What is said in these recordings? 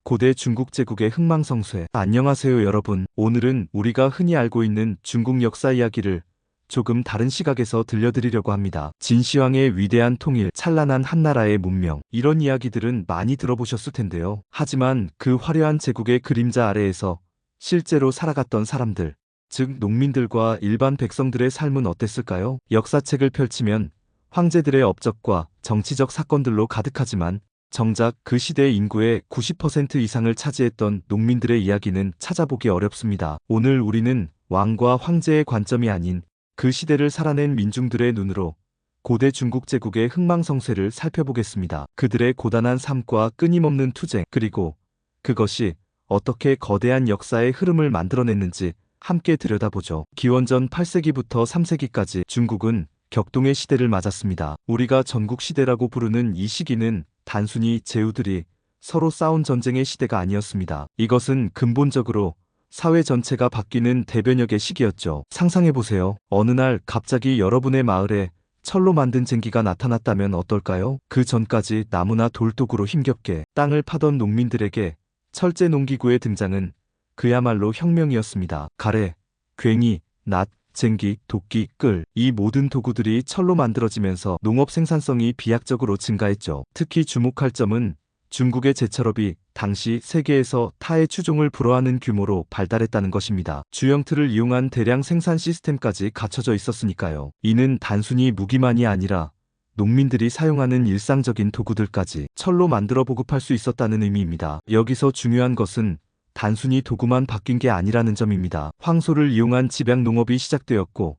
고대 중국 제국의 흥망성쇠. 안녕하세요 여러분. 오늘은 우리가 흔히 알고 있는 중국 역사 이야기를 조금 다른 시각에서 들려드리려고 합니다. 진시황의 위대한 통일, 찬란한 한나라의 문명, 이런 이야기들은 많이 들어보셨을 텐데요. 하지만 그 화려한 제국의 그림자 아래에서 실제로 살아갔던 사람들, 즉 농민들과 일반 백성들의 삶은 어땠을까요? 역사책을 펼치면 황제들의 업적과 정치적 사건들로 가득하지만 정작 그 시대의 인구의 90% 이상을 차지했던 농민들의 이야기는 찾아보기 어렵습니다. 오늘 우리는 왕과 황제의 관점이 아닌 그 시대를 살아낸 민중들의 눈으로 고대 중국 제국의 흥망성쇠를 살펴보겠습니다. 그들의 고단한 삶과 끊임없는 투쟁, 그리고 그것이 어떻게 거대한 역사의 흐름을 만들어냈는지 함께 들여다보죠. 기원전 8세기부터 3세기까지 중국은 격동의 시대를 맞았습니다. 우리가 전국시대라고 부르는 이 시기는 단순히 제후들이 서로 싸운 전쟁의 시대가 아니었습니다. 이것은 근본적으로 사회 전체가 바뀌는 대변혁의 시기였죠. 상상해보세요. 어느 날 갑자기 여러분의 마을에 철로 만든 쟁기가 나타났다면 어떨까요? 그 전까지 나무나 돌도구로 힘겹게 땅을 파던 농민들에게 철제 농기구의 등장은 그야말로 혁명이었습니다. 가래, 괭이, 낫, 쟁기, 도끼, 끌, 이 모든 도구들이 철로 만들어지면서 농업 생산성이 비약적으로 증가했죠. 특히 주목할 점은 중국의 제철업이 당시 세계에서 타의 추종을 불허하는 규모로 발달했다는 것입니다. 주영틀을 이용한 대량 생산 시스템까지 갖춰져 있었으니까요. 이는 단순히 무기만이 아니라 농민들이 사용하는 일상적인 도구들까지 철로 만들어 보급할 수 있었다는 의미입니다. 여기서 중요한 것은 단순히 도구만 바뀐 게 아니라는 점입니다. 황소를 이용한 집약 농업이 시작되었고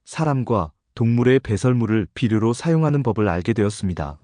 사람과 동물의 배설물을 비료로 사용하는 법을 알게 되었습니다.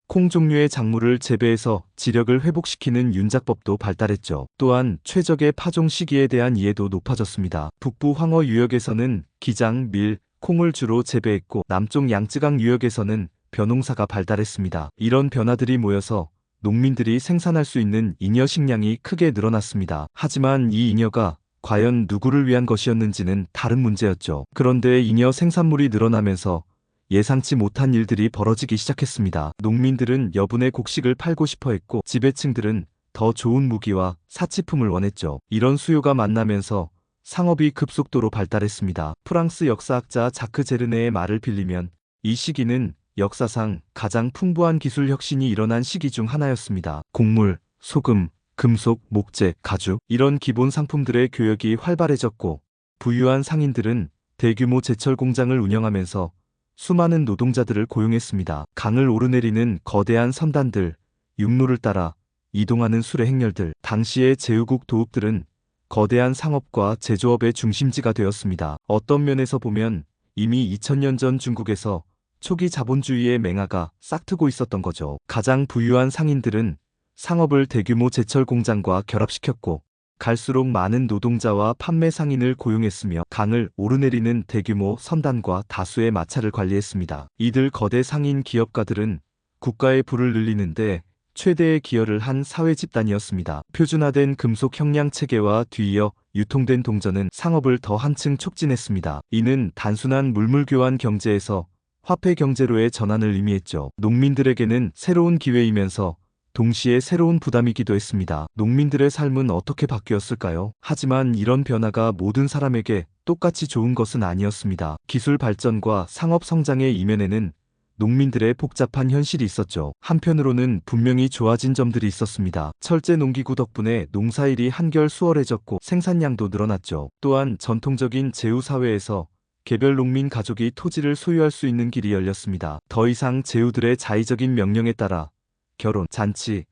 콩 종류의 작물을 재배해서 지력을 회복시키는 윤작법도 발달했죠. 또한 최적의 파종 시기에 대한 이해도 높아졌습니다. 북부 황허 유역에서는 기장, 밀, 콩을 주로 재배했고 남쪽 양쯔강 유역에서는 벼농사가 발달했습니다. 이런 변화들이 모여서 농민들이 생산할 수 있는 잉여 식량이 크게 늘어났습니다. 하지만 이 잉여가 과연 누구를 위한 것이었는지는 다른 문제였죠. 그런데 잉여 생산물이 늘어나면서 예상치 못한 일들이 벌어지기 시작했습니다. 농민들은 여분의 곡식을 팔고 싶어 했고 지배층들은 더 좋은 무기와 사치품을 원했죠. 이런 수요가 만나면서 상업이 급속도로 발달했습니다. 프랑스 역사학자 자크 제르네의 말을 빌리면 이 시기는 역사상 가장 풍부한 기술 혁신이 일어난 시기 중 하나였습니다. 곡물, 소금, 금속, 목재, 가죽, 이런 기본 상품들의 교역이 활발해졌고 부유한 상인들은 대규모 제철 공장을 운영하면서 수많은 노동자들을 고용했습니다. 강을 오르내리는 거대한 선단들, 육로를 따라 이동하는 수레 행렬들, 당시의 제후국 도읍들은 거대한 상업과 제조업의 중심지가 되었습니다. 어떤 면에서 보면 이미 2000년 전 중국에서 초기 자본주의의 맹아가 싹트고 있었던 거죠. 가장 부유한 상인들은 상업을 대규모 제철 공장과 결합시켰고 갈수록 많은 노동자와 판매 상인을 고용했으며 강을 오르내리는 대규모 선단과 다수의 마차를 관리했습니다. 이들 거대 상인 기업가들은 국가의 부를 늘리는데 최대의 기여를 한 사회 집단이었습니다. 표준화된 금속 형량 체계와 뒤이어 유통된 동전은 상업을 더 한층 촉진했습니다. 이는 단순한 물물교환 경제에서 화폐 경제로의 전환을 의미했죠. 농민들에게는 새로운 기회이면서 동시에 새로운 부담이기도 했습니다. 농민들의 삶은 어떻게 바뀌었을까요? 하지만 이런 변화가 모든 사람에게 똑같이 좋은 것은 아니었습니다. 기술 발전과 상업 성장의 이면에는 농민들의 복잡한 현실이 있었죠. 한편으로는 분명히 좋아진 점들이 있었습니다. 철제 농기구 덕분에 농사일이 한결 수월해졌고 생산량도 늘어났죠. 또한 전통적인 제후 사회에서 개별 농민 가족이 토지를 소유할 수 있는 길이 열렸습니다. 더 이상 제후들의 자의적인 명령에 따라 결혼, 잔치,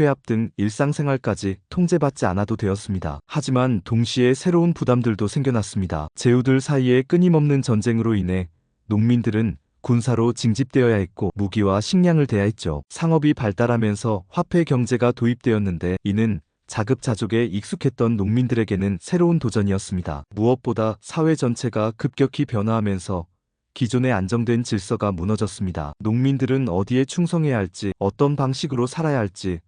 회합 등 일상생활까지 통제받지 않아도 되었습니다. 하지만 동시에 새로운 부담들도 생겨났습니다. 제후들 사이의 끊임없는 전쟁으로 인해 농민들은 군사로 징집되어야 했고 무기와 식량을 대야 했죠. 상업이 발달하면서 화폐 경제가 도입되었는데 이는 자급자족에 익숙했던 농민들에게는 새로운 도전이었습니다. 무엇보다 사회 전체가 급격히 변화하면서 기존의 안정된 질서가 무너졌습니다. 농민들은 어디에 충성해야 할지, 어떤 방식으로 살아야 할지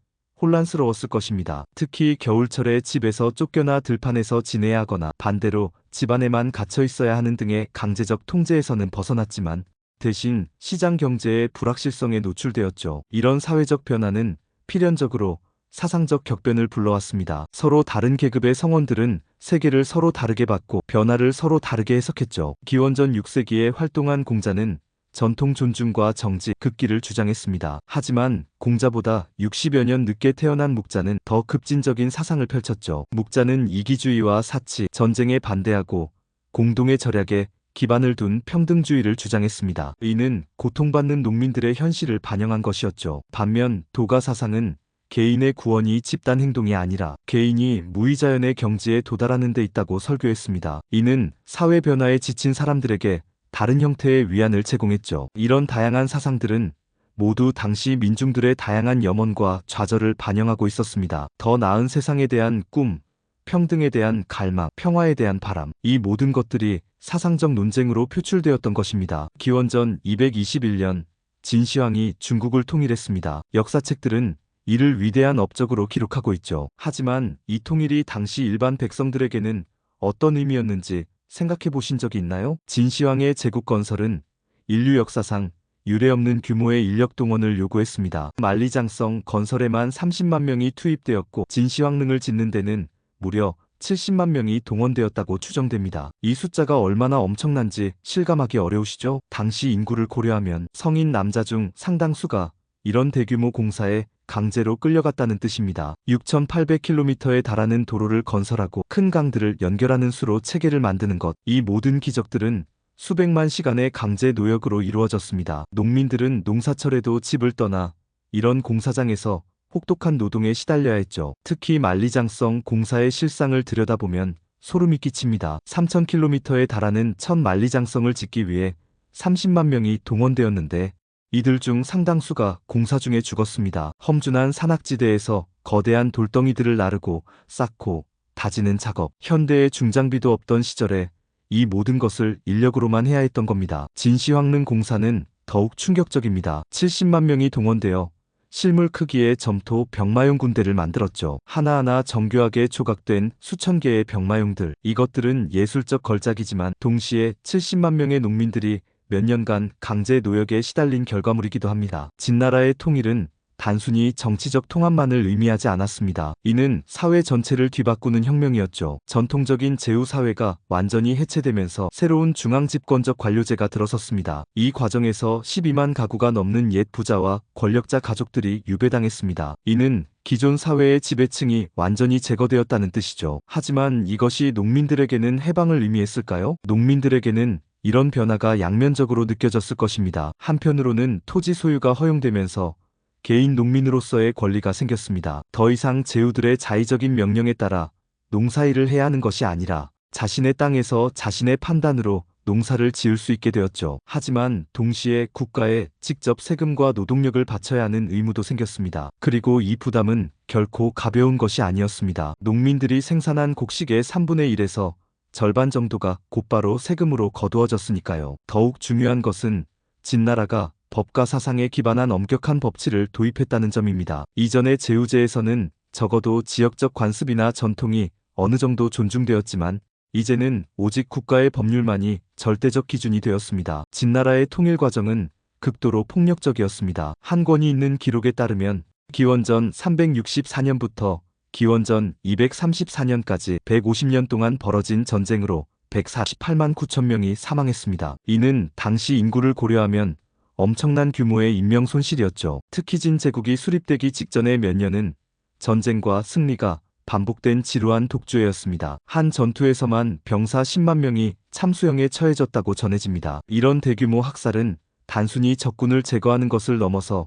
혼란스러웠을 것입니다. 특히 겨울철에 집에서 쫓겨나 들판에서 지내야 하거나 반대로 집안에만 갇혀 있어야 하는 등의 강제적 통제에서는 벗어났지만 대신 시장 경제의 불확실성에 노출되었죠. 이런 사회적 변화는 필연적으로 사상적 격변을 불러왔습니다. 서로 다른 계급의 성원들은 세계를 서로 다르게 받고 변화를 서로 다르게 해석했죠. 기원전 6세기에 활동한 공자는 전통 존중과 정지, 극기를 주장했습니다. 하지만 공자보다 60여 년 늦게 태어난 묵자는 더 급진적인 사상을 펼쳤죠. 묵자는 이기주의와 사치, 전쟁에 반대하고 공동의 절약에 기반을 둔 평등주의를 주장했습니다. 이는 고통받는 농민들의 현실을 반영한 것이었죠. 반면 도가 사상은 개인의 구원이 집단 행동이 아니라 개인이 무의자연의 경지에 도달하는 데 있다고 설교했습니다. 이는 사회 변화에 지친 사람들에게 다른 형태의 위안을 제공했죠. 이런 다양한 사상들은 모두 당시 민중들의 다양한 염원과 좌절을 반영하고 있었습니다. 더 나은 세상에 대한 꿈, 평등에 대한 갈망, 평화에 대한 바람, 이 모든 것들이 사상적 논쟁으로 표출되었던 것입니다. 기원전 221년 진시황이 중국을 통일했습니다. 역사책들은 이를 위대한 업적으로 기록하고 있죠. 하지만 이 통일이 당시 일반 백성들에게는 어떤 의미였는지 생각해 보신 적이 있나요? 진시황의 제국 건설은 인류 역사상 유례없는 규모의 인력 동원을 요구했습니다. 만리장성 건설에만 30만 명이 투입되었고 진시황릉을 짓는 데는 무려 70만 명이 동원되었다고 추정됩니다. 이 숫자가 얼마나 엄청난지 실감하기 어려우시죠? 당시 인구를 고려하면 성인 남자 중 상당수가 이런 대규모 공사에 강제로 끌려갔다는 뜻입니다. 6,800km에 달하는 도로를 건설하고 큰 강들을 연결하는 수로 체계를 만드는 것, 이 모든 기적들은 수백만 시간의 강제 노역으로 이루어졌습니다. 농민들은 농사철에도 집을 떠나 이런 공사장에서 혹독한 노동에 시달려야 했죠. 특히 만리장성 공사의 실상을 들여다보면 소름이 끼칩니다. 3,000km에 달하는 첫 만리장성을 짓기 위해 30만 명이 동원되었는데 이들 중 상당수가 공사 중에 죽었습니다. 험준한 산악지대에서 거대한 돌덩이들을 나르고 쌓고 다지는 작업, 현대의 중장비도 없던 시절에 이 모든 것을 인력으로만 해야 했던 겁니다. 진시황릉 공사는 더욱 충격적입니다. 70만 명이 동원되어 실물 크기의 점토 병마용 군대를 만들었죠. 하나하나 정교하게 조각된 수천 개의 병마용들, 이것들은 예술적 걸작이지만 동시에 70만 명의 농민들이 몇 년간 강제 노역에 시달린 결과물이기도 합니다. 진나라의 통일은 단순히 정치적 통합만을 의미하지 않았습니다. 이는 사회 전체를 뒤바꾸는 혁명이었죠. 전통적인 제후 사회가 완전히 해체되면서 새로운 중앙집권적 관료제가 들어섰습니다. 이 과정에서 12만 가구가 넘는 옛 부자와 권력자 가족들이 유배당했습니다. 이는 기존 사회의 지배층이 완전히 제거되었다는 뜻이죠. 하지만 이것이 농민들에게는 해방을 의미했을까요? 농민들에게는 이런 변화가 양면적으로 느껴졌을 것입니다. 한편으로는 토지 소유가 허용되면서 개인 농민으로서의 권리가 생겼습니다. 더 이상 제후들의 자의적인 명령에 따라 농사일을 해야 하는 것이 아니라 자신의 땅에서 자신의 판단으로 농사를 지을 수 있게 되었죠. 하지만 동시에 국가에 직접 세금과 노동력을 바쳐야 하는 의무도 생겼습니다. 그리고 이 부담은 결코 가벼운 것이 아니었습니다. 농민들이 생산한 곡식의 3분의 1에서 절반 정도가 곧바로 세금으로 거두어졌으니까요. 더욱 중요한 것은 진나라가 법과 사상에 기반한 엄격한 법치를 도입했다는 점입니다. 이전의 제후제에서는 적어도 지역적 관습이나 전통이 어느 정도 존중되었지만 이제는 오직 국가의 법률만이 절대적 기준이 되었습니다. 진나라의 통일 과정은 극도로 폭력적이었습니다. 한 권이 있는 기록에 따르면 기원전 364년부터 기원전 234년까지 150년 동안 벌어진 전쟁으로 148만 9천 명이 사망했습니다. 이는 당시 인구를 고려하면 엄청난 규모의 인명 손실이었죠. 특히 진제국이 수립되기 직전의 몇 년은 전쟁과 승리가 반복된 지루한 독주회였습니다. 한 전투에서만 병사 10만 명이 참수형에 처해졌다고 전해집니다. 이런 대규모 학살은 단순히 적군을 제거하는 것을 넘어서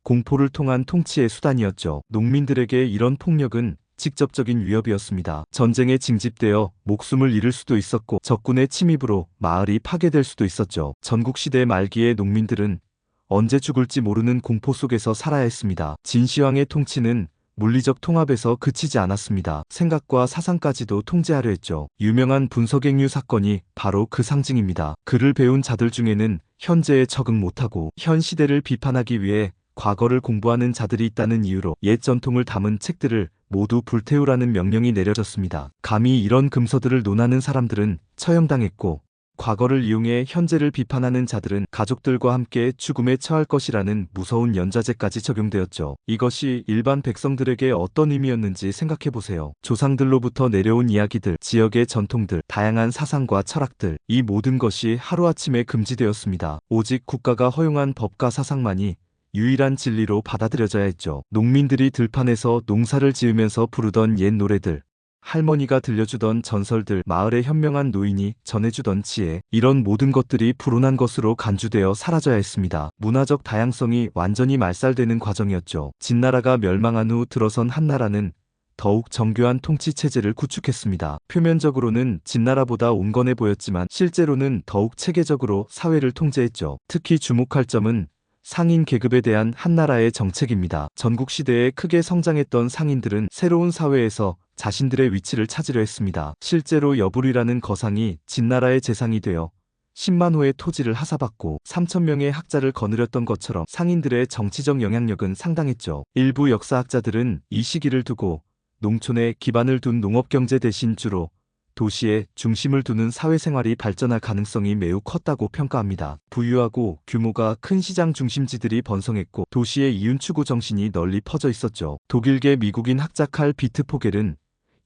공포를 통한 통치의 수단이었죠. 농민들에게 이런 폭력은 직접적인 위협이었습니다. 전쟁에 징집되어 목숨을 잃을 수도 있었고 적군의 침입으로 마을이 파괴될 수도 있었죠. 전국시대 말기의 농민들은 언제 죽을지 모르는 공포 속에서 살아야 했습니다. 진시황의 통치는 물리적 통합에서 그치지 않았습니다. 생각과 사상까지도 통제하려 했죠. 유명한 분석행류 사건이 바로 그 상징입니다. 글을 배운 자들 중에는 현재에 적응 못하고 현 시대를 비판하기 위해 과거를 공부하는 자들이 있다는 이유로 옛 전통을 담은 책들을 모두 불태우라는 명령이 내려졌습니다. 감히 이런 금서들을 논하는 사람들은 처형당했고 과거를 이용해 현재를 비판하는 자들은 가족들과 함께 죽음에 처할 것이라는 무서운 연좌제까지 적용되었죠. 이것이 일반 백성들에게 어떤 의미였는지 생각해보세요. 조상들로부터 내려온 이야기들, 지역의 전통들, 다양한 사상과 철학들, 이 모든 것이 하루아침에 금지되었습니다. 오직 국가가 허용한 법과 사상만이 유일한 진리로 받아들여져야 했죠. 농민들이 들판에서 농사를 지으면서 부르던 옛 노래들, 할머니가 들려주던 전설들, 마을의 현명한 노인이 전해주던 지혜, 이런 모든 것들이 불온한 것으로 간주되어 사라져야 했습니다. 문화적 다양성이 완전히 말살되는 과정이었죠. 진나라가 멸망한 후 들어선 한나라는 더욱 정교한 통치체제를 구축했습니다. 표면적으로는 진나라보다 온건해 보였지만 실제로는 더욱 체계적으로 사회를 통제했죠. 특히 주목할 점은 상인 계급에 대한 한나라의 정책입니다. 전국시대에 크게 성장했던 상인들은 새로운 사회에서 자신들의 위치를 찾으려 했습니다. 실제로 여불이라는 거상이 진나라의 재상이 되어 10만 호의 토지를 하사받고 3,000명의 학자를 거느렸던 것처럼 상인들의 정치적 영향력은 상당했죠. 일부 역사학자들은 이 시기를 두고 농촌에 기반을 둔 농업경제 대신 주로 도시에 중심을 두는 사회생활이 발전할 가능성이 매우 컸다고 평가합니다. 부유하고 규모가 큰 시장 중심지들이 번성했고 도시의 이윤 추구 정신이 널리 퍼져 있었죠. 독일계 미국인 학자 칼 비트 포겔은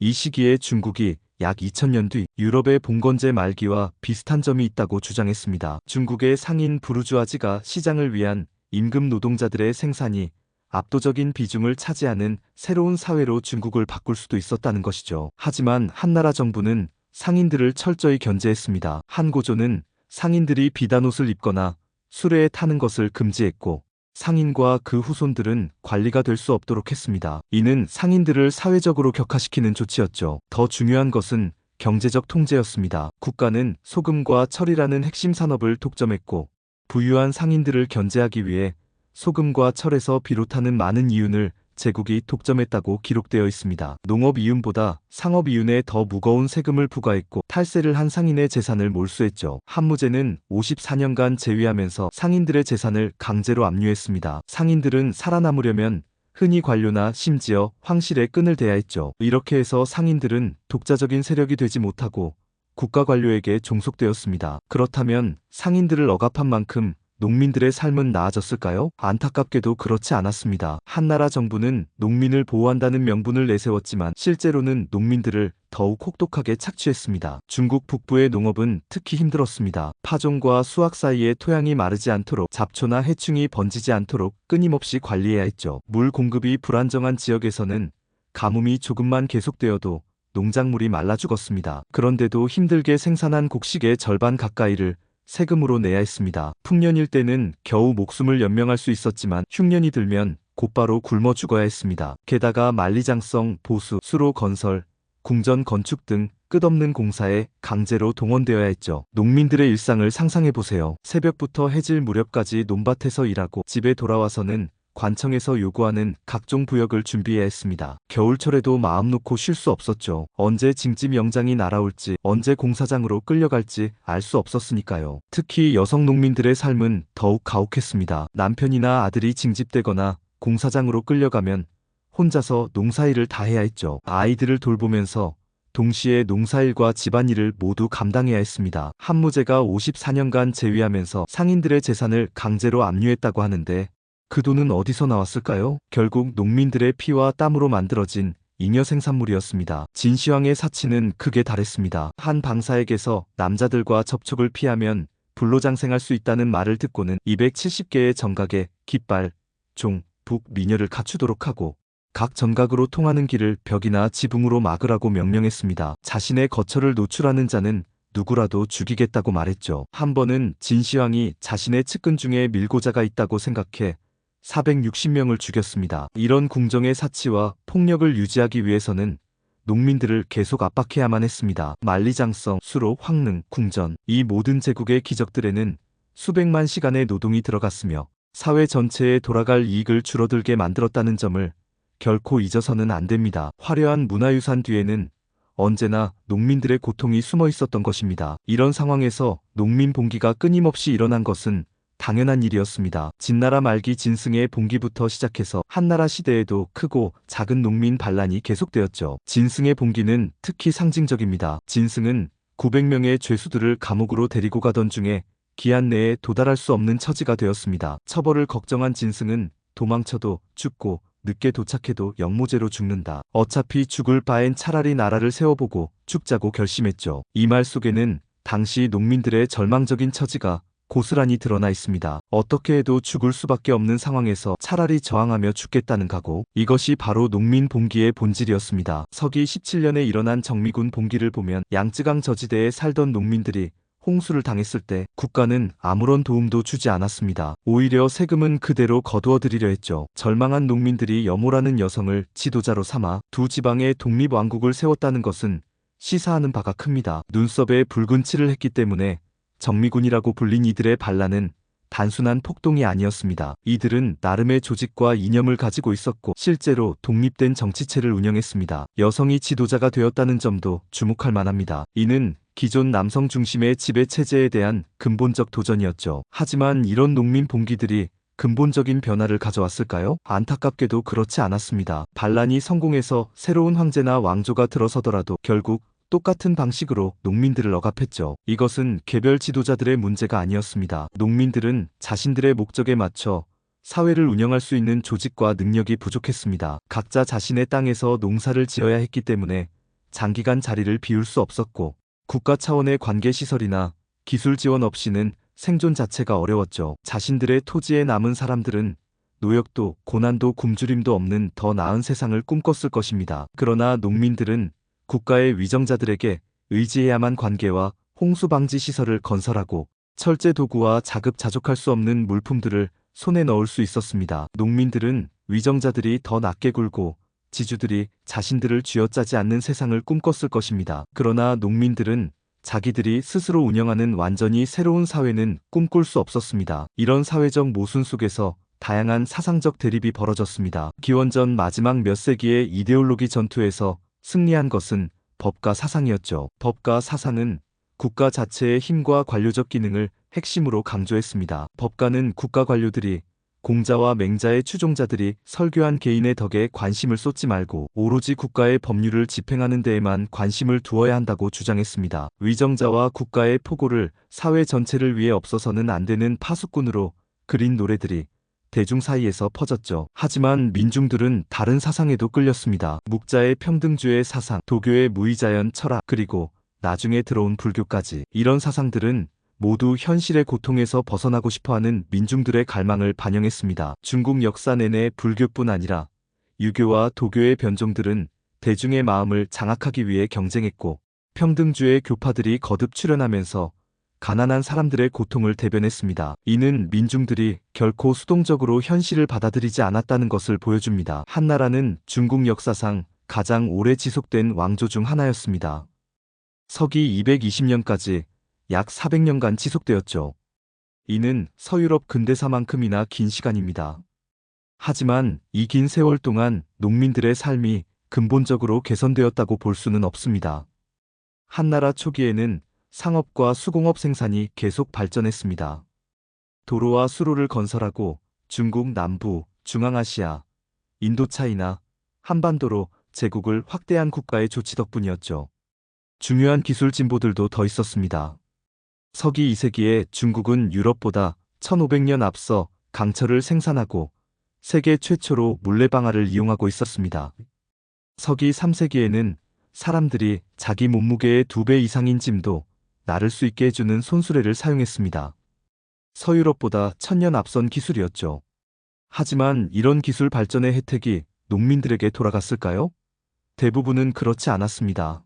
이 시기에 중국이 약 2000년 뒤 유럽의 봉건제 말기와 비슷한 점이 있다고 주장했습니다. 중국의 상인 부르주아지가 시장을 위한 임금 노동자들의 생산이 압도적인 비중을 차지하는 새로운 사회로 중국을 바꿀 수도 있었다는 것이죠. 하지만 한나라 정부는 상인들을 철저히 견제했습니다. 한고조는 상인들이 비단옷을 입거나 수레에 타는 것을 금지했고 상인과 그 후손들은 관리가 될 수 없도록 했습니다. 이는 상인들을 사회적으로 격화시키는 조치였죠. 더 중요한 것은 경제적 통제였습니다. 국가는 소금과 철이라는 핵심 산업을 독점했고 부유한 상인들을 견제하기 위해 소금과 철에서 비롯하는 많은 이윤을 제국이 독점했다고 기록되어 있습니다. 농업 이윤보다 상업 이윤에 더 무거운 세금을 부과했고 탈세를 한 상인의 재산을 몰수했죠. 한무제는 54년간 재위하면서 상인들의 재산을 강제로 압류했습니다. 상인들은 살아남으려면 흔히 관료나 심지어 황실의 끈을 대야 했죠. 이렇게 해서 상인들은 독자적인 세력이 되지 못하고 국가 관료에게 종속되었습니다. 그렇다면 상인들을 억압한 만큼 농민들의 삶은 나아졌을까요? 안타깝게도 그렇지 않았습니다. 한나라 정부는 농민을 보호한다는 명분을 내세웠지만 실제로는 농민들을 더욱 혹독하게 착취했습니다. 중국 북부의 농업은 특히 힘들었습니다. 파종과 수확 사이에 토양이 마르지 않도록 잡초나 해충이 번지지 않도록 끊임없이 관리해야 했죠. 물 공급이 불안정한 지역에서는 가뭄이 조금만 계속되어도 농작물이 말라 죽었습니다. 그런데도 힘들게 생산한 곡식의 절반 가까이를 세금으로 내야 했습니다. 풍년일 때는 겨우 목숨을 연명할 수 있었지만 흉년이 들면 곧바로 굶어 죽어야 했습니다. 게다가 만리장성, 보수, 수로 건설, 궁전 건축 등 끝없는 공사에 강제로 동원되어야 했죠. 농민들의 일상을 상상해보세요. 새벽부터 해질 무렵까지 논밭에서 일하고 집에 돌아와서는 관청에서 요구하는 각종 부역을 준비해야 했습니다. 겨울철에도 마음 놓고 쉴 수 없었죠. 언제 징집 영장이 날아올지, 언제 공사장으로 끌려갈지 알 수 없었으니까요. 특히 여성 농민들의 삶은 더욱 가혹했습니다. 남편이나 아들이 징집되거나 공사장으로 끌려가면 혼자서 농사일을 다 해야 했죠. 아이들을 돌보면서 동시에 농사일과 집안일을 모두 감당해야 했습니다. 한무제가 54년간 재위하면서 상인들의 재산을 강제로 압류했다고 하는데 그 돈은 어디서 나왔을까요? 결국 농민들의 피와 땀으로 만들어진 잉여 생산물이었습니다. 진시황의 사치는 극에 달했습니다. 한 방사에게서 남자들과 접촉을 피하면 불로장생할 수 있다는 말을 듣고는 270개의 정각에 깃발, 종, 북, 미녀를 갖추도록 하고 각 정각으로 통하는 길을 벽이나 지붕으로 막으라고 명령했습니다. 자신의 거처를 노출하는 자는 누구라도 죽이겠다고 말했죠. 한 번은 진시황이 자신의 측근 중에 밀고자가 있다고 생각해 460명을 죽였습니다. 이런 궁정의 사치와 폭력을 유지하기 위해서는 농민들을 계속 압박해야만 했습니다. 만리장성, 수로, 황릉, 궁전, 이 모든 제국의 기적들에는 수백만 시간의 노동이 들어갔으며 사회 전체에 돌아갈 이익을 줄어들게 만들었다는 점을 결코 잊어서는 안 됩니다. 화려한 문화유산 뒤에는 언제나 농민들의 고통이 숨어 있었던 것입니다. 이런 상황에서 농민 봉기가 끊임없이 일어난 것은 당연한 일이었습니다. 진나라 말기 진승의 봉기부터 시작해서 한나라 시대에도 크고 작은 농민 반란이 계속되었죠. 진승의 봉기는 특히 상징적입니다. 진승은 900명의 죄수들을 감옥으로 데리고 가던 중에 기한 내에 도달할 수 없는 처지가 되었습니다. 처벌을 걱정한 진승은 도망쳐도 죽고 늦게 도착해도 영모제로 죽는다. 어차피 죽을 바엔 차라리 나라를 세워보고 죽자고 결심했죠. 이 말 속에는 당시 농민들의 절망적인 처지가 고스란히 드러나 있습니다. 어떻게 해도 죽을 수밖에 없는 상황에서 차라리 저항하며 죽겠다는 각오. 이것이 바로 농민 봉기의 본질이었습니다. 서기 17년에 일어난 정미군 봉기를 보면 양쯔강 저지대에 살던 농민들이 홍수를 당했을 때 국가는 아무런 도움도 주지 않았습니다. 오히려 세금은 그대로 거두어 들이려 했죠. 절망한 농민들이 여모라는 여성을 지도자로 삼아 두 지방의 독립왕국을 세웠다는 것은 시사하는 바가 큽니다. 눈썹에 붉은 칠을 했기 때문에 정미군이라고 불린 이들의 반란은 단순한 폭동이 아니었습니다. 이들은 나름의 조직과 이념을 가지고 있었고 실제로 독립된 정치체를 운영했습니다. 여성이 지도자가 되었다는 점도 주목할 만합니다. 이는 기존 남성 중심의 지배 체제에 대한 근본적 도전이었죠. 하지만 이런 농민 봉기들이 근본적인 변화를 가져왔을까요? 안타깝게도 그렇지 않았습니다. 반란이 성공해서 새로운 황제나 왕조가 들어서더라도 결국 똑같은 방식으로 농민들을 억압했죠. 이것은 개별 지도자들의 문제가 아니었습니다. 농민들은 자신들의 목적에 맞춰 사회를 운영할 수 있는 조직과 능력이 부족했습니다. 각자 자신의 땅에서 농사를 지어야 했기 때문에 장기간 자리를 비울 수 없었고 국가 차원의 관계시설이나 기술 지원 없이는 생존 자체가 어려웠죠. 자신들의 토지에 남은 사람들은 노역도 고난도 굶주림도 없는 더 나은 세상을 꿈꿨을 것입니다. 그러나 농민들은 국가의 위정자들에게 의지해야만 관계와 홍수 방지 시설을 건설하고 철제 도구와 자급자족할 수 없는 물품들을 손에 넣을 수 있었습니다. 농민들은 위정자들이 더 낮게 굴고 지주들이 자신들을 쥐어짜지 않는 세상을 꿈꿨을 것입니다. 그러나 농민들은 자기들이 스스로 운영하는 완전히 새로운 사회는 꿈꿀 수 없었습니다. 이런 사회적 모순 속에서 다양한 사상적 대립이 벌어졌습니다. 기원전 마지막 몇 세기의 이데올로기 전투에서 승리한 것은 법과 사상이었죠. 법과 사상은 국가 자체의 힘과 관료적 기능을 핵심으로 강조했습니다. 법가는 국가 관료들이 공자와 맹자의 추종자들이 설교한 개인의 덕에 관심을 쏟지 말고 오로지 국가의 법률을 집행하는 데에만 관심을 두어야 한다고 주장했습니다. 위정자와 국가의 포고를 사회 전체를 위해 없어서는 안 되는 파수꾼으로 그린 노래들이 대중 사이에서 퍼졌죠. 하지만 민중들은 다른 사상에도 끌렸습니다. 묵자의 평등주의 사상, 도교의 무의자연 철학, 그리고 나중에 들어온 불교까지. 이런 사상들은 모두 현실의 고통에서 벗어나고 싶어하는 민중들의 갈망을 반영했습니다. 중국 역사 내내 불교뿐 아니라 유교와 도교의 변종들은 대중의 마음을 장악하기 위해 경쟁했고 평등주의 교파들이 거듭 출현하면서 가난한 사람들의 고통을 대변했습니다. 이는 민중들이 결코 수동적으로 현실을 받아들이지 않았다는 것을 보여줍니다. 한나라는 중국 역사상 가장 오래 지속된 왕조 중 하나였습니다. 서기 220년까지 약 400년간 지속되었죠. 이는 서유럽 근대사만큼이나 긴 시간입니다. 하지만 이 긴 세월 동안 농민들의 삶이 근본적으로 개선되었다고 볼 수는 없습니다. 한나라 초기에는 상업과 수공업 생산이 계속 발전했습니다. 도로와 수로를 건설하고 중국 남부, 중앙아시아, 인도차이나 한반도로 제국을 확대한 국가의 조치 덕분이었죠. 중요한 기술 진보들도 더 있었습니다. 서기 2세기에 중국은 유럽보다 1500년 앞서 강철을 생산하고 세계 최초로 물레방아를 이용하고 있었습니다. 서기 3세기에는 사람들이 자기 몸무게의 2배 이상인 짐도 나를 수 있게 해주는 손수레를 사용했습니다. 서유럽보다 1000년 앞선 기술이었죠. 하지만 이런 기술 발전의 혜택이 농민들에게 돌아갔을까요? 대부분은 그렇지 않았습니다.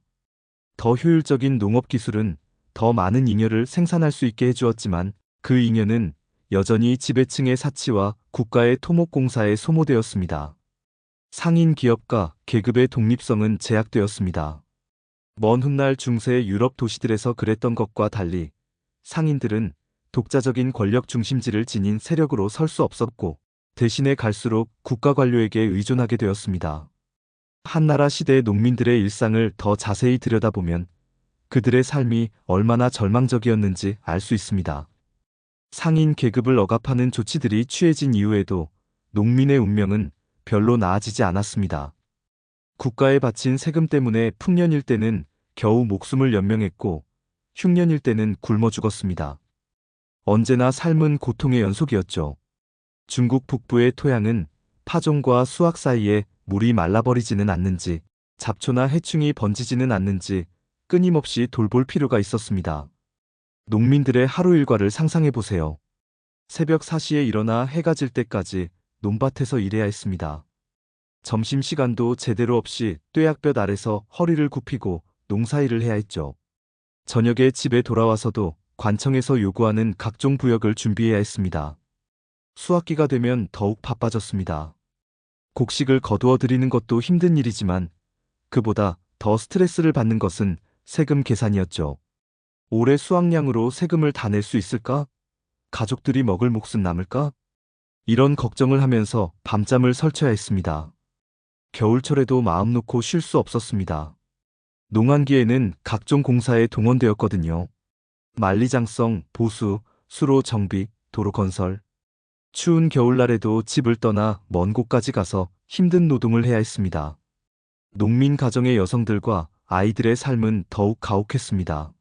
더 효율적인 농업 기술은 더 많은 잉여를 생산할 수 있게 해주었지만 그 잉여는 여전히 지배층의 사치와 국가의 토목공사에 소모되었습니다. 상인 기업가, 계급의 독립성은 제약되었습니다. 먼 훗날 중세 유럽 도시들에서 그랬던 것과 달리 상인들은 독자적인 권력 중심지를 지닌 세력으로 설 수 없었고 대신에 갈수록 국가 관료에게 의존하게 되었습니다. 한나라 시대의 농민들의 일상을 더 자세히 들여다보면 그들의 삶이 얼마나 절망적이었는지 알 수 있습니다. 상인 계급을 억압하는 조치들이 취해진 이후에도 농민의 운명은 별로 나아지지 않았습니다. 국가에 바친 세금 때문에 풍년일 때는 겨우 목숨을 연명했고 흉년일 때는 굶어 죽었습니다. 언제나 삶은 고통의 연속이었죠. 중국 북부의 토양은 파종과 수확 사이에 물이 말라버리지는 않는지, 잡초나 해충이 번지지는 않는지 끊임없이 돌볼 필요가 있었습니다. 농민들의 하루 일과를 상상해 보세요. 새벽 4시에 일어나 해가 질 때까지 논밭에서 일해야 했습니다. 점심시간도 제대로 없이 뙤약볕 아래서 허리를 굽히고 농사일을 해야 했죠. 저녁에 집에 돌아와서도 관청에서 요구하는 각종 부역을 준비해야 했습니다. 수확기가 되면 더욱 바빠졌습니다. 곡식을 거두어 들이는 것도 힘든 일이지만 그보다 더 스트레스를 받는 것은 세금 계산이었죠. 올해 수확량으로 세금을 다 낼 수 있을까? 가족들이 먹을 몫은 남을까? 이런 걱정을 하면서 밤잠을 설쳐야 했습니다. 겨울철에도 마음 놓고 쉴 수 없었습니다. 농한기에는 각종 공사에 동원되었거든요. 만리장성, 보수, 수로 정비, 도로 건설. 추운 겨울날에도 집을 떠나 먼 곳까지 가서 힘든 노동을 해야 했습니다. 농민 가정의 여성들과 아이들의 삶은 더욱 가혹했습니다.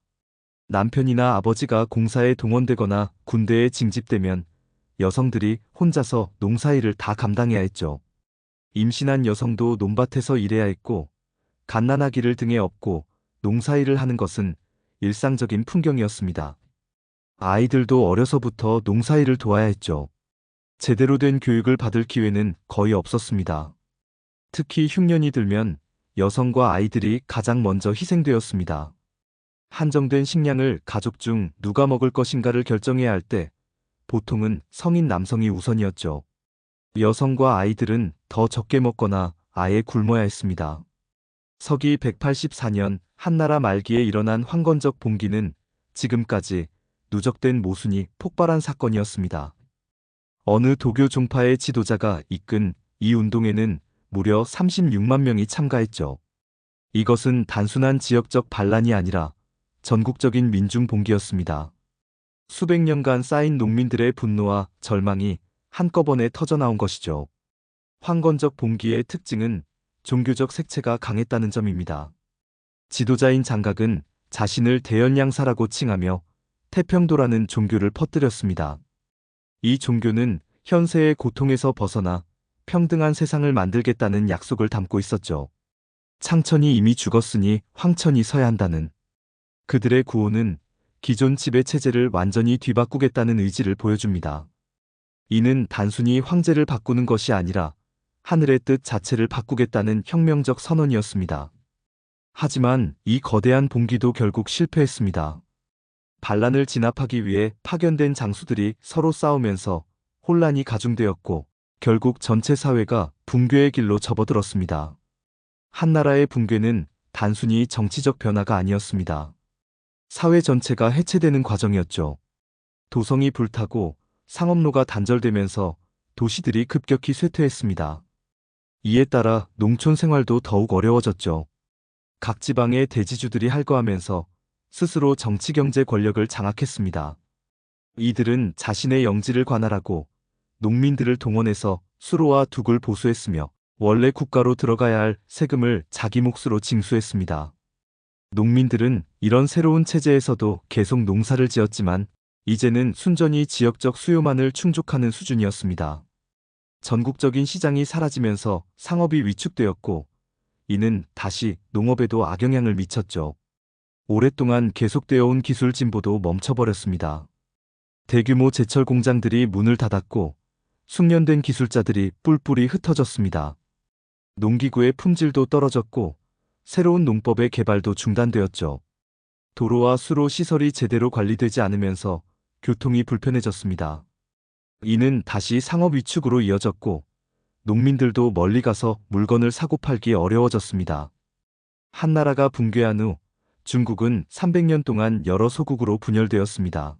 남편이나 아버지가 공사에 동원되거나 군대에 징집되면 여성들이 혼자서 농사일을 다 감당해야 했죠. 임신한 여성도 논밭에서 일해야 했고, 갓난아기를 등에 업고 농사일을 하는 것은 일상적인 풍경이었습니다. 아이들도 어려서부터 농사일을 도와야 했죠. 제대로 된 교육을 받을 기회는 거의 없었습니다. 특히 흉년이 들면 여성과 아이들이 가장 먼저 희생되었습니다. 한정된 식량을 가족 중 누가 먹을 것인가를 결정해야 할 때 보통은 성인 남성이 우선이었죠. 여성과 아이들은 더 적게 먹거나 아예 굶어야 했습니다. 서기 184년 한나라 말기에 일어난 황건적 봉기는 지금까지 누적된 모순이 폭발한 사건이었습니다. 어느 도교 종파의 지도자가 이끈 이 운동에는 무려 36만 명이 참가했죠. 이것은 단순한 지역적 반란이 아니라 전국적인 민중 봉기였습니다. 수백 년간 쌓인 농민들의 분노와 절망이 한꺼번에 터져나온 것이죠. 황건적 봉기의 특징은 종교적 색채가 강했다는 점입니다. 지도자인 장각은 자신을 대연양사라고 칭하며 태평도라는 종교를 퍼뜨렸습니다. 이 종교는 현세의 고통에서 벗어나 평등한 세상을 만들겠다는 약속을 담고 있었죠. 창천이 이미 죽었으니 황천이 서야 한다는 그들의 구호는 기존 지배 체제를 완전히 뒤바꾸겠다는 의지를 보여줍니다. 이는 단순히 황제를 바꾸는 것이 아니라 하늘의 뜻 자체를 바꾸겠다는 혁명적 선언이었습니다. 하지만 이 거대한 봉기도 결국 실패했습니다. 반란을 진압하기 위해 파견된 장수들이 서로 싸우면서 혼란이 가중되었고 결국 전체 사회가 붕괴의 길로 접어들었습니다. 한나라의 붕괴는 단순히 정치적 변화가 아니었습니다. 사회 전체가 해체되는 과정이었죠. 도성이 불타고 상업로가 단절되면서 도시들이 급격히 쇠퇴했습니다. 이에 따라 농촌 생활도 더욱 어려워졌죠. 각 지방의 대지주들이 할거하면서 스스로 정치 경제 권력을 장악했습니다. 이들은 자신의 영지를 관할하고 농민들을 동원해서 수로와 둑을 보수했으며 원래 국가로 들어가야 할 세금을 자기 몫으로 징수했습니다. 농민들은 이런 새로운 체제에서도 계속 농사를 지었지만 이제는 순전히 지역적 수요만을 충족하는 수준이었습니다. 전국적인 시장이 사라지면서 상업이 위축되었고 이는 다시 농업에도 악영향을 미쳤죠. 오랫동안 계속되어 온 기술 진보도 멈춰버렸습니다. 대규모 제철 공장들이 문을 닫았고 숙련된 기술자들이 뿔뿔이 흩어졌습니다. 농기구의 품질도 떨어졌고 새로운 농법의 개발도 중단되었죠. 도로와 수로 시설이 제대로 관리되지 않으면서 교통이 불편해졌습니다. 이는 다시 상업 위축으로 이어졌고 농민들도 멀리 가서 물건을 사고 팔기 어려워졌습니다. 한나라가 붕괴한 후 중국은 300년 동안 여러 소국으로 분열되었습니다.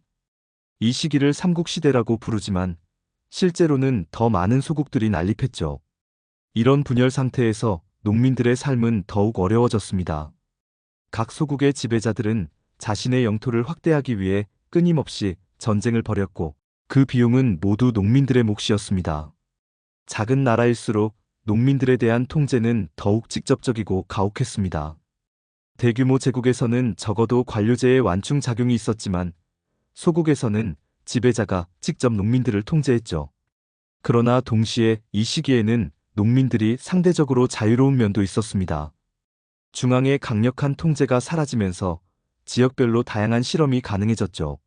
이 시기를 삼국시대라고 부르지만 실제로는 더 많은 소국들이 난립했죠. 이런 분열 상태에서 농민들의 삶은 더욱 어려워졌습니다. 각 소국의 지배자들은 자신의 영토를 확대하기 위해 끊임없이 전쟁을 벌였고 그 비용은 모두 농민들의 몫이었습니다. 작은 나라일수록 농민들에 대한 통제는 더욱 직접적이고 가혹했습니다. 대규모 제국에서는 적어도 관료제의 완충 작용이 있었지만 소국에서는 지배자가 직접 농민들을 통제했죠. 그러나 동시에 이 시기에는 농민들이 상대적으로 자유로운 면도 있었습니다. 중앙의 강력한 통제가 사라지면서 지역별로 다양한 실험이 가능해졌죠.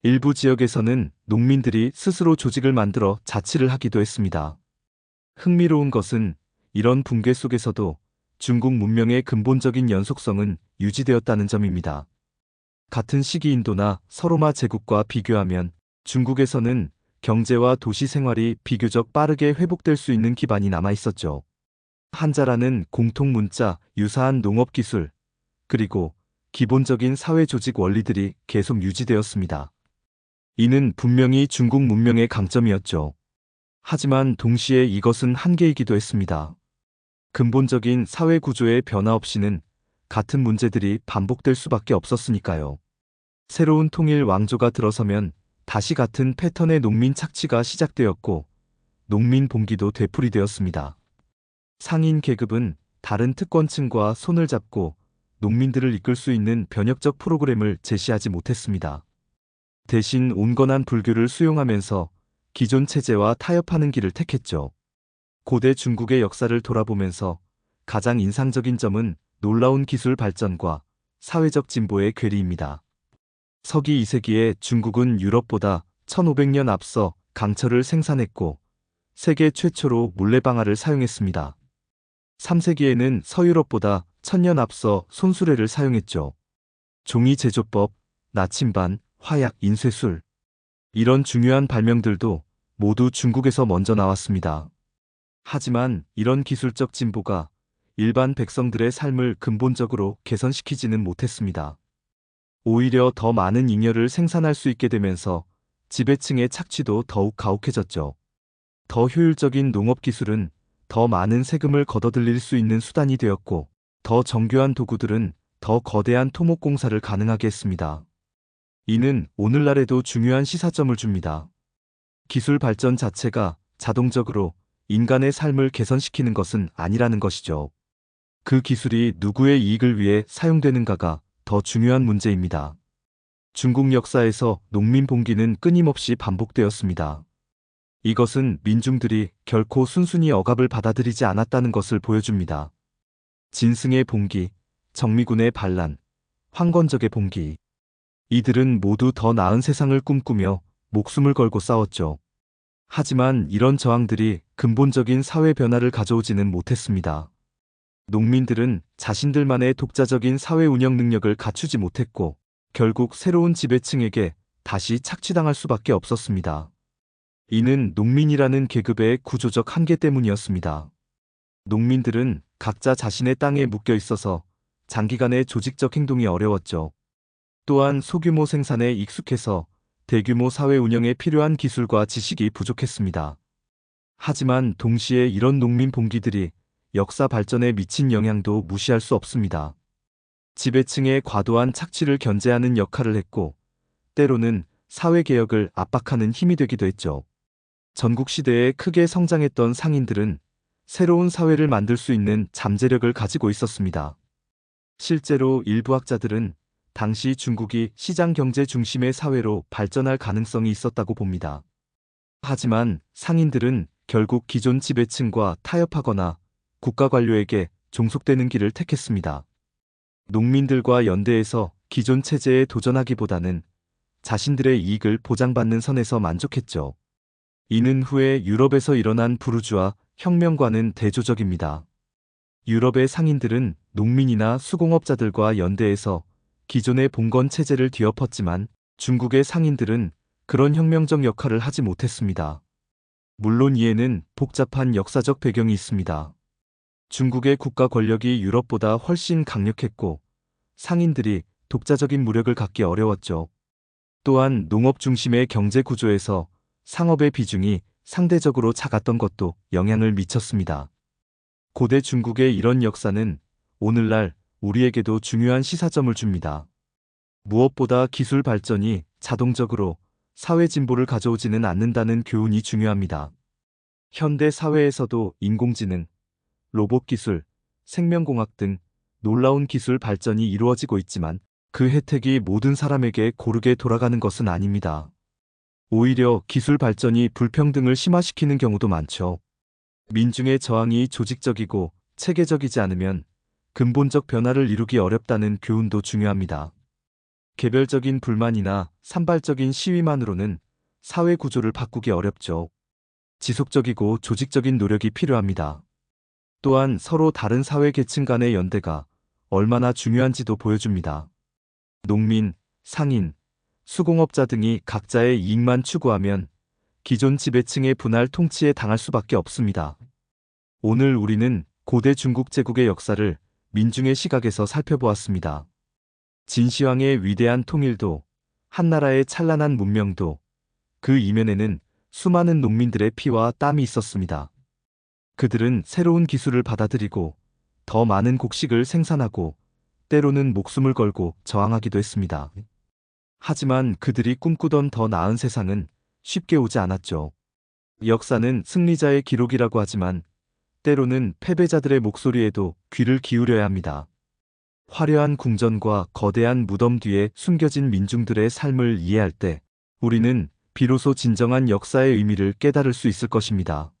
일부 지역에서는 농민들이 스스로 조직을 만들어 자치를 하기도 했습니다. 흥미로운 것은 이런 붕괴 속에서도 중국 문명의 근본적인 연속성은 유지되었다는 점입니다. 같은 시기 인도나 서로마 제국과 비교하면 중국에서는 경제와 도시 생활이 비교적 빠르게 회복될 수 있는 기반이 남아 있었죠. 한자라는 공통 문자, 유사한 농업 기술, 그리고 기본적인 사회 조직 원리들이 계속 유지되었습니다. 이는 분명히 중국 문명의 강점이었죠. 하지만 동시에 이것은 한계이기도 했습니다. 근본적인 사회 구조의 변화 없이는 같은 문제들이 반복될 수밖에 없었으니까요. 새로운 통일 왕조가 들어서면 다시 같은 패턴의 농민 착취가 시작되었고 농민 봉기도 되풀이되었습니다. 상인 계급은 다른 특권층과 손을 잡고 농민들을 이끌 수 있는 변혁적 프로그램을 제시하지 못했습니다. 대신 온건한 불교를 수용하면서 기존 체제와 타협하는 길을 택했죠. 고대 중국의 역사를 돌아보면서 가장 인상적인 점은 놀라운 기술 발전과 사회적 진보의 괴리입니다. 서기 2세기에 중국은 유럽보다 1500년 앞서 강철을 생산했고 세계 최초로 물레방아를 사용했습니다. 3세기에는 서유럽보다 1000년 앞서 손수레를 사용했죠. 종이 제조법, 나침반, 화약, 인쇄술. 이런 중요한 발명들도 모두 중국에서 먼저 나왔습니다. 하지만 이런 기술적 진보가 일반 백성들의 삶을 근본적으로 개선시키지는 못했습니다. 오히려 더 많은 잉여를 생산할 수 있게 되면서 지배층의 착취도 더욱 가혹해졌죠. 더 효율적인 농업 기술은 더 많은 세금을 걷어들일 수 있는 수단이 되었고, 더 정교한 도구들은 더 거대한 토목공사를 가능하게 했습니다. 이는 오늘날에도 중요한 시사점을 줍니다. 기술 발전 자체가 자동적으로 인간의 삶을 개선시키는 것은 아니라는 것이죠. 그 기술이 누구의 이익을 위해 사용되는가가 더 중요한 문제입니다. 중국 역사에서 농민 봉기는 끊임없이 반복되었습니다. 이것은 민중들이 결코 순순히 억압을 받아들이지 않았다는 것을 보여줍니다. 진승의 봉기, 정미군의 반란, 황건적의 봉기. 이들은 모두 더 나은 세상을 꿈꾸며 목숨을 걸고 싸웠죠. 하지만 이런 저항들이 근본적인 사회 변화를 가져오지는 못했습니다. 농민들은 자신들만의 독자적인 사회 운영 능력을 갖추지 못했고 결국 새로운 지배층에게 다시 착취당할 수밖에 없었습니다. 이는 농민이라는 계급의 구조적 한계 때문이었습니다. 농민들은 각자 자신의 땅에 묶여 있어서 장기간의 조직적 행동이 어려웠죠. 또한 소규모 생산에 익숙해서 대규모 사회 운영에 필요한 기술과 지식이 부족했습니다. 하지만 동시에 이런 농민 봉기들이 역사 발전에 미친 영향도 무시할 수 없습니다. 지배층의 과도한 착취를 견제하는 역할을 했고, 때로는 사회개혁을 압박하는 힘이 되기도 했죠. 전국시대에 크게 성장했던 상인들은 새로운 사회를 만들 수 있는 잠재력을 가지고 있었습니다. 실제로 일부 학자들은 당시 중국이 시장 경제 중심의 사회로 발전할 가능성이 있었다고 봅니다. 하지만 상인들은 결국 기존 지배층과 타협하거나 국가 관료에게 종속되는 길을 택했습니다. 농민들과 연대해서 기존 체제에 도전하기보다는 자신들의 이익을 보장받는 선에서 만족했죠. 이는 후에 유럽에서 일어난 부르주아 혁명과는 대조적입니다. 유럽의 상인들은 농민이나 수공업자들과 연대해서 기존의 봉건 체제를 뒤엎었지만 중국의 상인들은 그런 혁명적 역할을 하지 못했습니다. 물론 이에는 복잡한 역사적 배경이 있습니다. 중국의 국가 권력이 유럽보다 훨씬 강력했고 상인들이 독자적인 무력을 갖기 어려웠죠. 또한 농업 중심의 경제 구조에서 상업의 비중이 상대적으로 작았던 것도 영향을 미쳤습니다. 고대 중국의 이런 역사는 오늘날 우리에게도 중요한 시사점을 줍니다. 무엇보다 기술 발전이 자동적으로 사회 진보를 가져오지는 않는다는 교훈이 중요합니다. 현대 사회에서도 인공지능, 로봇 기술, 생명공학 등 놀라운 기술 발전이 이루어지고 있지만 그 혜택이 모든 사람에게 고르게 돌아가는 것은 아닙니다. 오히려 기술 발전이 불평등을 심화시키는 경우도 많죠. 민중의 저항이 조직적이고 체계적이지 않으면 근본적 변화를 이루기 어렵다는 교훈도 중요합니다. 개별적인 불만이나 산발적인 시위만으로는 사회 구조를 바꾸기 어렵죠. 지속적이고 조직적인 노력이 필요합니다. 또한 서로 다른 사회 계층 간의 연대가 얼마나 중요한지도 보여줍니다. 농민, 상인, 수공업자 등이 각자의 이익만 추구하면 기존 지배층의 분할 통치에 당할 수밖에 없습니다. 오늘 우리는 고대 중국 제국의 역사를 민중의 시각에서 살펴보았습니다. 진시황의 위대한 통일도, 한나라의 찬란한 문명도, 그 이면에는 수많은 농민들의 피와 땀이 있었습니다. 그들은 새로운 기술을 받아들이고 더 많은 곡식을 생산하고 때로는 목숨을 걸고 저항하기도 했습니다. 하지만 그들이 꿈꾸던 더 나은 세상은 쉽게 오지 않았죠. 역사는 승리자의 기록이라고 하지만 때로는 패배자들의 목소리에도 귀를 기울여야 합니다. 화려한 궁전과 거대한 무덤 뒤에 숨겨진 민중들의 삶을 이해할 때 우리는 비로소 진정한 역사의 의미를 깨달을 수 있을 것입니다.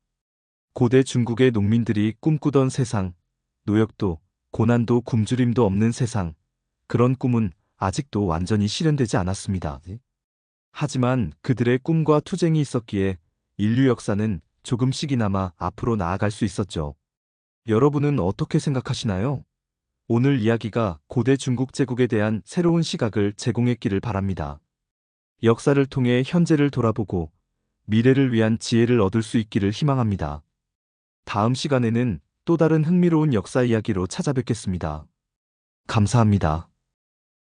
고대 중국의 농민들이 꿈꾸던 세상, 노역도, 고난도 굶주림도 없는 세상, 그런 꿈은 아직도 완전히 실현되지 않았습니다. 하지만 그들의 꿈과 투쟁이 있었기에 인류 역사는 조금씩이나마 앞으로 나아갈 수 있었죠. 여러분은 어떻게 생각하시나요? 오늘 이야기가 고대 중국 제국에 대한 새로운 시각을 제공했기를 바랍니다. 역사를 통해 현재를 돌아보고 미래를 위한 지혜를 얻을 수 있기를 희망합니다. 다음 시간에는 또 다른 흥미로운 역사 이야기로 찾아뵙겠습니다. 감사합니다.